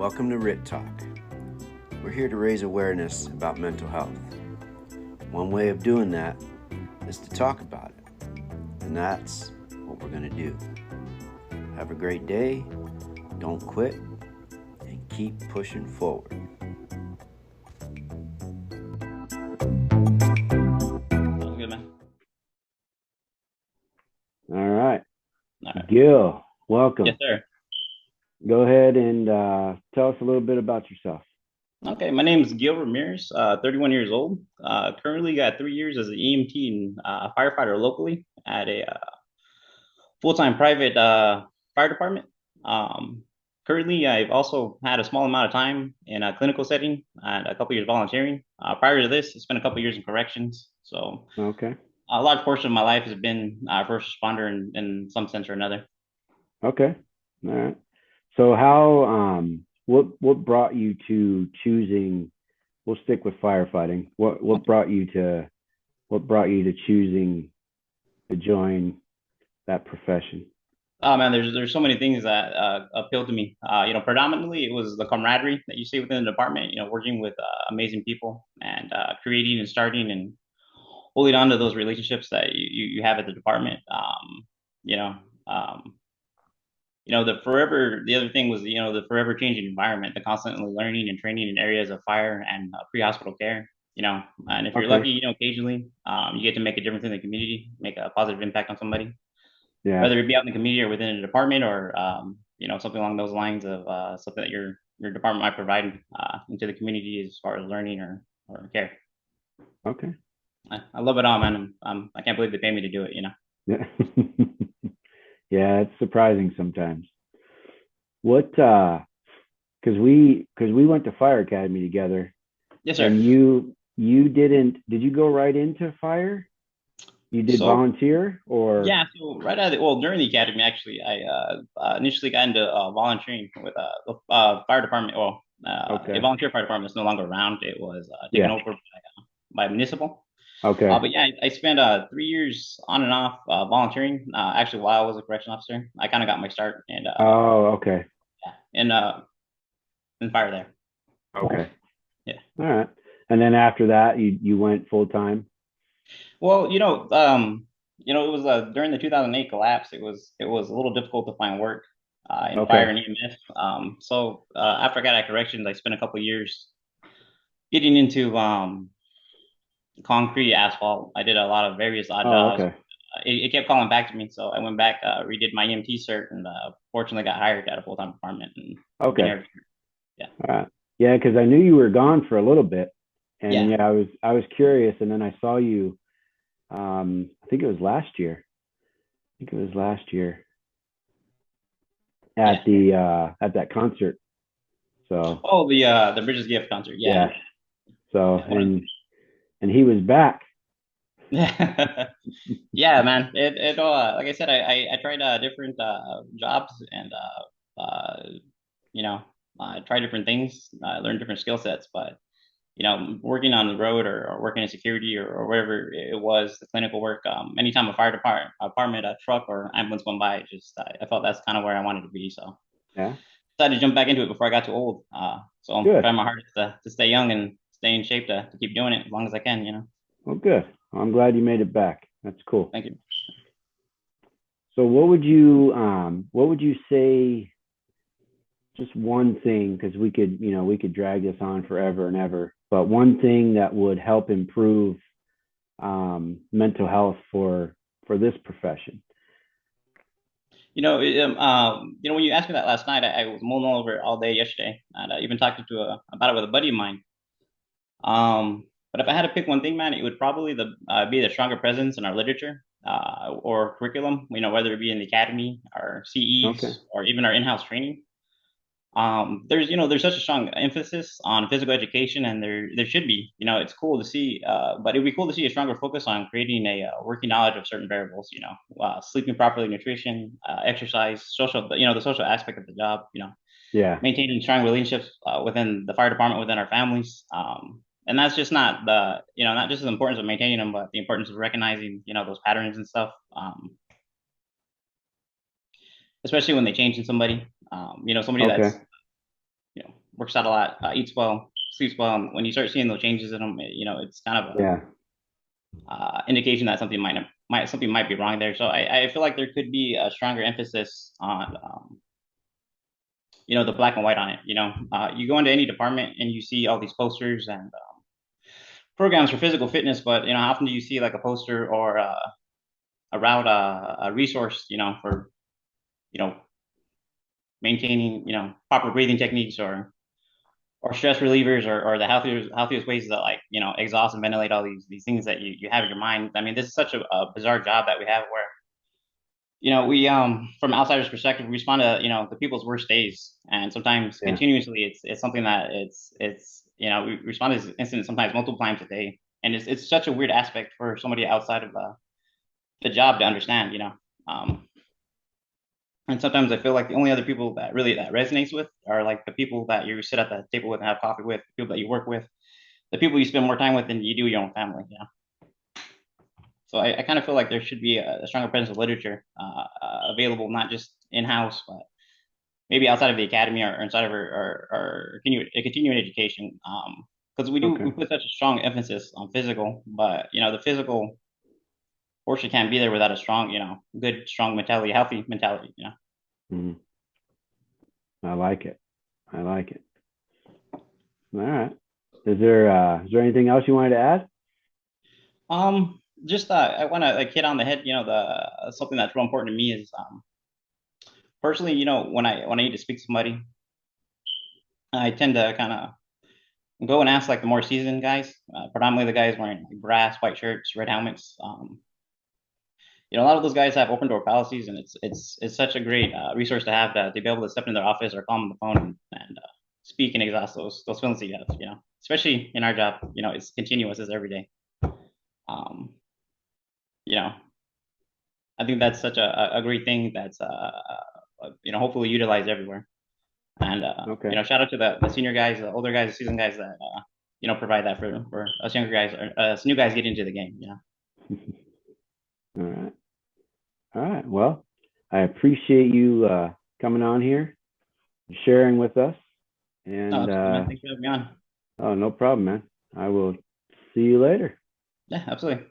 Welcome to RIT Talk. We're here to raise awareness about mental health. One way of doing that is to talk about it, and that's what we're going to do. Have a great day, don't quit, and keep pushing forward. Sounds good, man. All right. All right. Gil, welcome. Yes, sir. Go ahead and tell us a little bit about yourself. Okay, my name is Gil Ramirez, 31 years old. Currently got 3 years as an EMT and firefighter locally at a full-time private fire department. Currently, I've also had a small amount of time in a clinical setting and a couple years volunteering. Prior to this, I spent a couple years in corrections. So Okay. a large portion of my life has been first responder in some sense or another. Okay. All right. So what brought you to choosing, we'll stick with firefighting. What brought you to choosing to join that profession? Oh man, there's so many things that appeal to me. Predominantly it was the camaraderie that you see within the department. Working with amazing people and creating and starting and holding on to those relationships that you have at the department. You know, um, the other thing was the forever changing environment, the constantly learning and training in areas of fire and pre-hospital care. And if you're Okay. lucky, occasionally you get to make a difference in the community, make a positive impact on somebody, Yeah. whether it be out in the community or within a department, or something along those lines of something that your department might provide into the community as far as learning or care. Okay. I love it all, man. I can't believe they pay me to do it. Yeah. Yeah, it's surprising sometimes. What because we went to fire academy together, Yes, sir. and you did you go right into fire? You did So volunteer or yeah, so during the academy, actually, I initially got into volunteering with the fire department. Well, a okay. volunteer fire department is no longer around. It was taken Yeah. over by municipal. Okay. But yeah, I spent 3 years on and off volunteering. Actually, while I was a correction officer, I kind of got my start and Oh, okay. yeah, in fire there. Okay. Yeah. All right. And then after that, you went full time. Well, it was during the 2008 collapse. It was a little difficult to find work in fire Okay. and EMS. So after I got out of corrections, I spent a couple of years getting into concrete, asphalt. I did a lot of various odd Oh, jobs. okay. It kept calling back to me, so I went back, redid my EMT cert, and fortunately got hired at a full time department, and been Okay. here. Yeah, All right. Yeah, because I knew you were gone for a little bit, and yeah, yeah, I was curious, and then I saw you. I think it was last year. I think it was last year yeah. at that concert. So Oh, the Bridges Gift concert. Yeah, yeah. So yeah. and he was back. Yeah, man. It like I said, I tried different jobs and you know tried different things, learned different skill sets, but working on the road or working in security or whatever it was, the clinical work, anytime a fire department, a truck or ambulance went by, I felt that's kind of where I wanted to be. So Yeah. decided to jump back into it before I got too old. So I'm Good. trying my hardest to stay young and stay in shape to keep doing it as long as I can. Well, good. I'm glad you made it back. That's cool. Thank you. So what would you say, just one thing, because we could drag this on forever and ever, but one thing that would help improve mental health for this profession? When you asked me that last night, I was mulling over it all day yesterday, and I even talked about it with a buddy of mine. But if I had to pick one thing, man, it would probably be the stronger presence in our literature or curriculum. Whether it be in the academy, our Okay. CEs, or even our in-house training. There's such a strong emphasis on physical education, and there should be. It's cool to see, but it'd be cool to see a stronger focus on creating a working knowledge of certain variables. Sleeping properly, nutrition, exercise, social. The social aspect of the job. Yeah. Maintaining strong relationships within the fire department, within our families. And that's just not just as importance of maintaining them, but the importance of recognizing, those patterns and stuff. Especially when they change in somebody, somebody that's, Okay. works out a lot, eats well, sleeps well. And when you start seeing those changes in them, it's kind of a Yeah. indication that something might be wrong there. So I feel like there could be a stronger emphasis on the black and white on it. You go into any department and you see all these posters and programs for physical fitness, but how often do you see like a poster or a route, a resource, for you know maintaining proper breathing techniques or stress relievers or the healthiest ways to like exhaust and ventilate all these things that you have in your mind. I mean, this is such a bizarre job that we have where we from outsiders perspective we respond to the people's worst days, and sometimes Yeah. continuously it's something that it's we respond to this incident sometimes multiple times a day, and it's such a weird aspect for somebody outside of the job to understand. um and sometimes I feel like the only other people that really that resonates with are like the people that you sit at the table with and have coffee with, the people that you work with, the people you spend more time with than you do your own family. So I kind of feel like there should be a stronger presence of literature available, not just in house, but maybe outside of the academy or inside of our continuing education. Because we Okay. put such a strong emphasis on physical, but the physical portion can't be there without a strong, good, strong mentality, healthy mentality. Mhm. I like it. I like it. All right. Is there anything else you wanted to add? Just I want to like hit on the head. The something that's real important to me is personally, when I need to speak to somebody, I tend to kind of go and ask like the more seasoned guys, predominantly the guys wearing like brass, white shirts, red helmets. A lot of those guys have open door policies, and it's such a great resource to have to be able to step into their office or call them on the phone and speak and exhaust those feelings that you have. Especially in our job, it's continuous, it's every day. Um, you know, I think that's such a great thing that's hopefully utilized everywhere. And Okay. shout out to the senior guys, the older guys, the seasoned guys that provide that for us younger guys or us new guys get into the game. All right. All right. Well, I appreciate you coming on here, sharing with us, No, and absolutely, man. Thanks for having me on. oh, no problem, man. I will see you later. Yeah, absolutely.